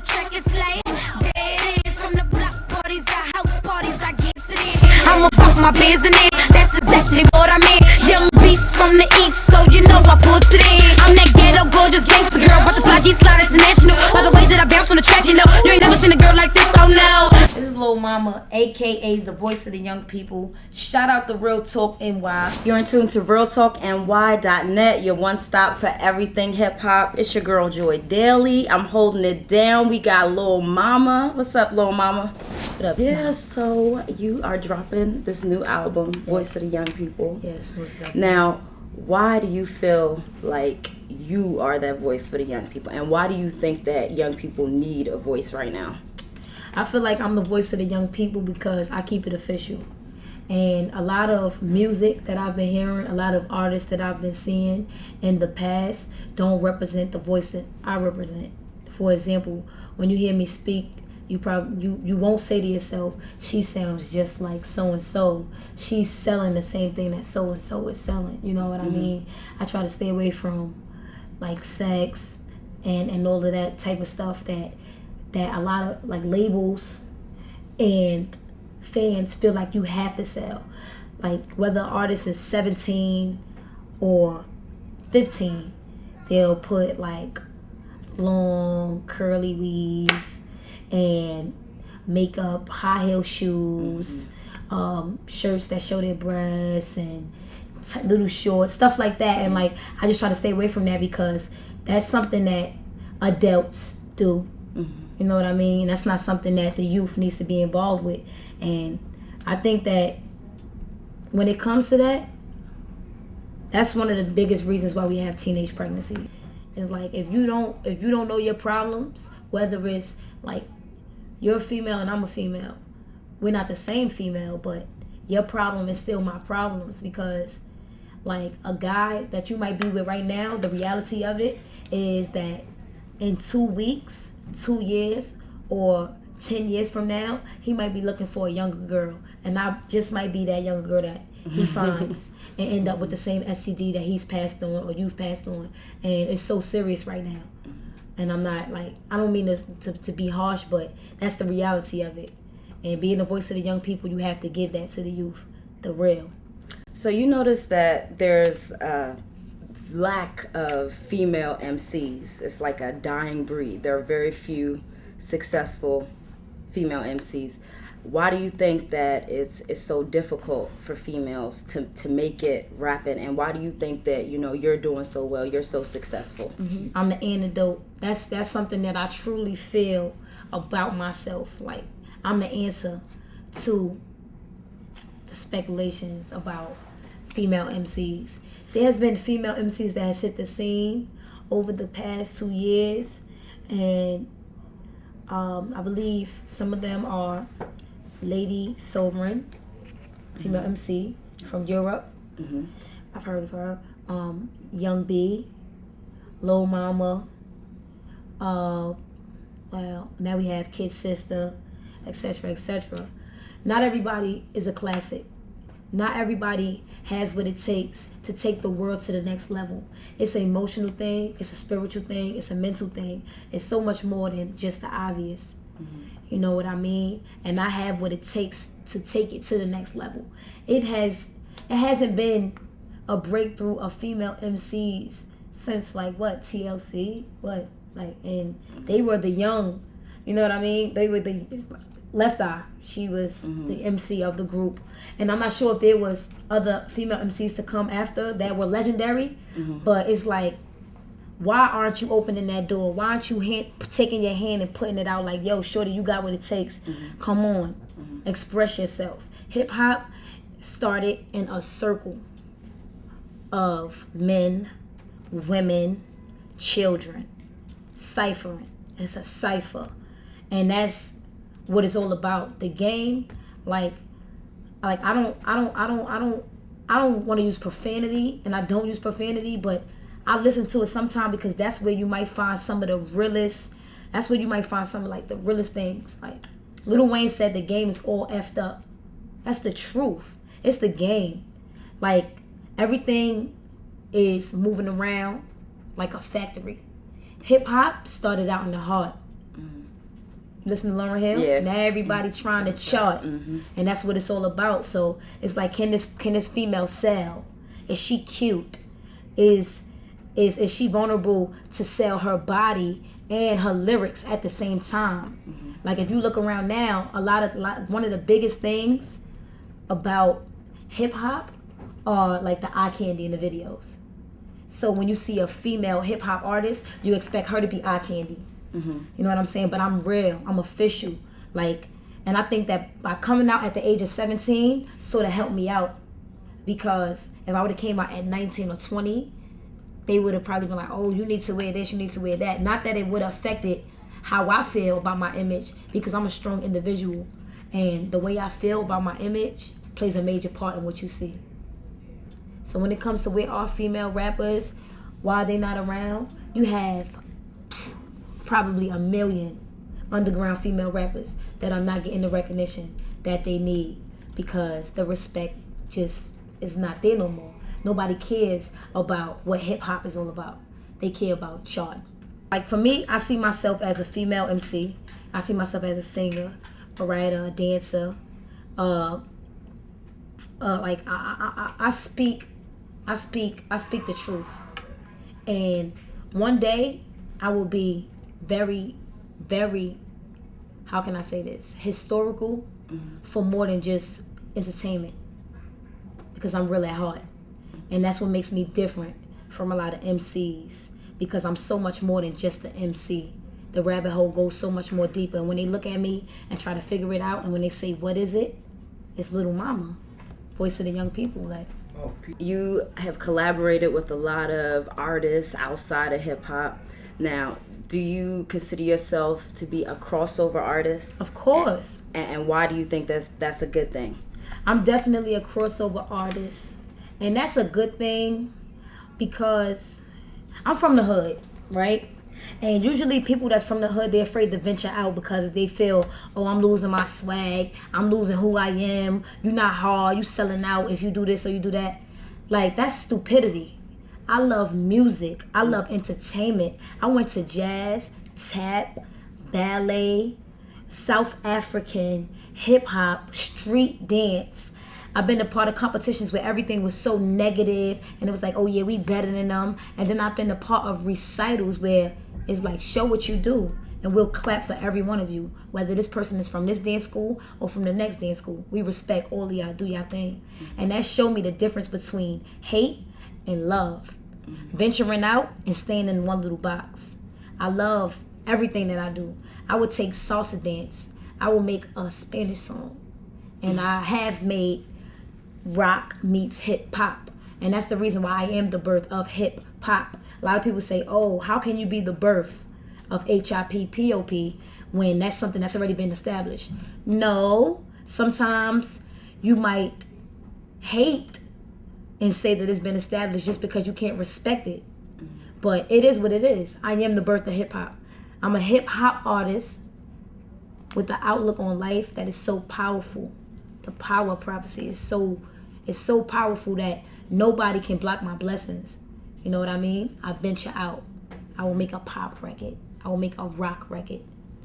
track, it's like, there it is. From the block parties, the house parties, I get it in. I'm about my business, that's exactly what I mean. Young beast from the east, so you know I put it in. I'm that ghetto gorgeous gangster girl, about to fly D-Slide International. By the way that I bounce on the track, you know, you ain't never seen a girl like this, oh no. This is Lil Mama, aka the voice of the young people. Shout out to Real Talk NY. You're in tune to realtalkny.net, your one stop for everything hip hop. It's your girl Joy Daily. I'm holding it down. We got Lil Mama. What's up, Lil Mama? What up? Yeah, so you are dropping this new album, Voice of the Young People. Yes, most definitely. Now, why do you feel like you are that voice for the young people, and why do you think that young people need a voice right now? I feel like I'm the voice of the young people because I keep it official. And a lot of music that I've been hearing, a lot of artists that I've been seeing in the past don't represent the voice that I represent. For example, when you hear me speak, you won't say to yourself, she sounds just like so-and-so. She's selling the same thing that so-and-so is selling. You know what I mean? I try to stay away from like sex and all of that type of stuff that a lot of like labels and fans feel like you have to sell. Like whether an artist is 17 or 15, they'll put like long curly weave and makeup, high heel shoes, shirts that show their breasts and little shorts, stuff like that. And like I just try to stay away from that because that's something that adults do. You know what I mean? That's not something that the youth needs to be involved with. And I think that when it comes to that, that's one of the biggest reasons why we have teenage pregnancy. It's like if you don't know your problems, whether it's like you're a female and I'm a female, we're not the same female, but your problem is still my problems, because like a guy that you might be with right now, the reality of it is that in 2 weeks, 2 years, or 10 years from now, he might be looking for a younger girl, and I just might be that younger girl that he finds and end up with the same STD that he's passed on or you've passed on. And it's so serious right now. And I'm not like, I don't mean to be harsh, but that's the reality of it. And being the voice of the young people, you have to give that to the youth, the real. So you notice that there's a lack of female MCs. It's like a dying breed. There are very few successful female MCs. Why do you think that it's so difficult for females to make it rapping, and why do you think that you're doing so well, you're so successful? I'm the antidote. That's something that I truly feel about myself. Like I'm the answer to the speculations about female MCs. There has been female MCs that has hit the scene over the past 2 years, and I believe some of them are Lady Sovereign, female MC from Europe. I've heard of her. Young B, Lil Mama. Well, now we have Kid Sister, etc., etc. Not everybody is a classic. Not everybody has what it takes to take the world to the next level. It's an emotional thing. It's a spiritual thing. It's a mental thing. It's so much more than just the obvious. You know what I mean? And I have what it takes to take it to the next level. It hasn't been a breakthrough of female MCs since like what, TLC? What? Like, and they were the young, you know what I mean? They were the Left Eye. She was the MC of the group. And I'm not sure if there was other female MCs to come after that were legendary, but it's like, why aren't you opening that door? Why aren't you taking your hand and putting it out like, yo, shorty, you got what it takes. Come on. Express yourself. Hip-hop started in a circle of men, women, children, ciphering. It's a cipher. And that's what it's all about. The game, like I don't want to use profanity, and I don't use profanity, but I listen to it sometimes because that's where you might find some of the realest. That's where you might find some of like the realest things. Like Lil Wayne said, the game is all effed up. That's the truth. It's the game. Like everything is moving around like a factory. Hip hop started out in the heart. listen to Lauryn Hill. Yeah. Now everybody trying to chart, and that's what it's all about. So it's like, can this female sell? Is she cute? Is she vulnerable to sell her body and her lyrics at the same time? Like, if you look around now, one of the biggest things about hip hop are like the eye candy in the videos. So when you see a female hip hop artist, you expect her to be eye candy. You know what I'm saying? But I'm real. I'm official. Like, and I think that by coming out at the age of 17 sort of helped me out, because if I would have came out at 19 or 20, they would have probably been like, oh, you need to wear this, you need to wear that. Not that it would have affected how I feel about my image, because I'm a strong individual, and the way I feel about my image plays a major part in what you see. So when it comes to where our female rappers, why they not around, you have probably 1 million underground female rappers that are not getting the recognition that they need, because the respect just is not there no more. Nobody cares about what hip hop is all about. They care about chart. Like, for me, I see myself as a female MC. I see myself as a singer, a writer, a dancer. Like, I speak the truth. And one day I will be very, very, how can I say this, historical for more than just entertainment, because I'm real at heart. And that's what makes me different from a lot of MCs, because I'm so much more than just the MC. The rabbit hole goes so much more deeper. And when they look at me and try to figure it out, and when they say, what is it? It's Little Mama, voice of the young people. Like, you have collaborated with a lot of artists outside of hip hop. Now, do you consider yourself to be a crossover artist? of course. And why do you think that's a good thing? I'm definitely a crossover artist. And that's a good thing, because I'm from the hood, right? And usually people that's from the hood, they're afraid to venture out because they feel, oh, I'm losing my swag, I'm losing who I am, you're not hard, you selling out if you do this or you do that. Like, that's stupidity. I love music. I love entertainment. I went to jazz, tap, ballet, South African, hip hop, street dance. I've been a part of competitions where everything was so negative and it was like, oh yeah, we better than them. And then I've been a part of recitals where it's like, show what you do and we'll clap for every one of you. Whether this person is from this dance school or from the next dance school, we respect all of y'all, do y'all thing. And that showed me the difference between hate and love. Venturing out and staying in one little box. I love everything that I do. I would take salsa dance. I will make a Spanish song. And I have made rock meets hip hop. And that's the reason why I am the birth of hip hop. A lot of people say, oh, how can you be the birth of HIP-POP when that's something that's already been established? No, sometimes you might hate and say that it's been established just because you can't respect it. But it is what it is. I am the birth of hip hop. I'm a hip hop artist with the outlook on life that is so powerful. The power of prophecy is so powerful that nobody can block my blessings. You know what I mean? I venture out. I will make a pop record. I will make a rock record,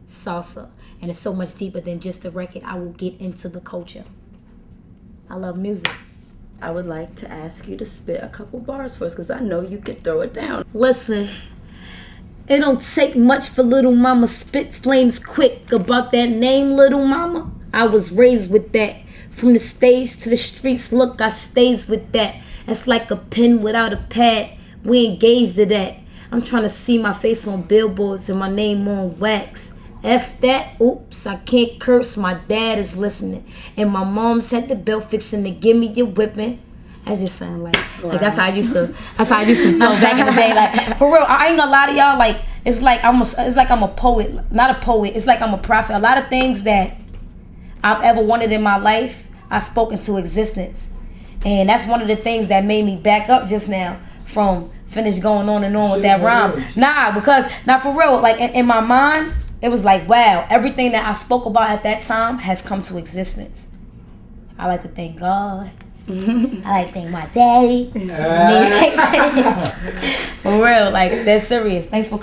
salsa. And it's so much deeper than just the record. I will get into the culture. I love music. I would like to ask you to spit a couple bars for us, because I know you could throw it down. Listen, it don't take much for Little Mama spit flames quick. About that name, Little Mama, I was raised with that. From the stage to the streets, look, I stays with that. It's like a pen without a pad. We engaged to that. I'm trying to see my face on billboards and my name on wax. F that, oops, I can't curse, my dad is listening. And my mom's at the belt fixing to give me your whipping. That just sound like, wow. Like that's how I used to flow back in the day. Like, for real, I ain't gonna lie to y'all, like, it's like I'm a poet, not a poet, it's like I'm a prophet. A lot of things that I've ever wanted in my life, I spoke into existence. And that's one of the things that made me back up just now from finish going on and on with that rhyme. Nah, because, not for real, like in my mind, it was like, wow, everything that I spoke about at that time has come to existence. I like to thank God. I like to thank my daddy. For real, like, that's serious. Thanks for coming.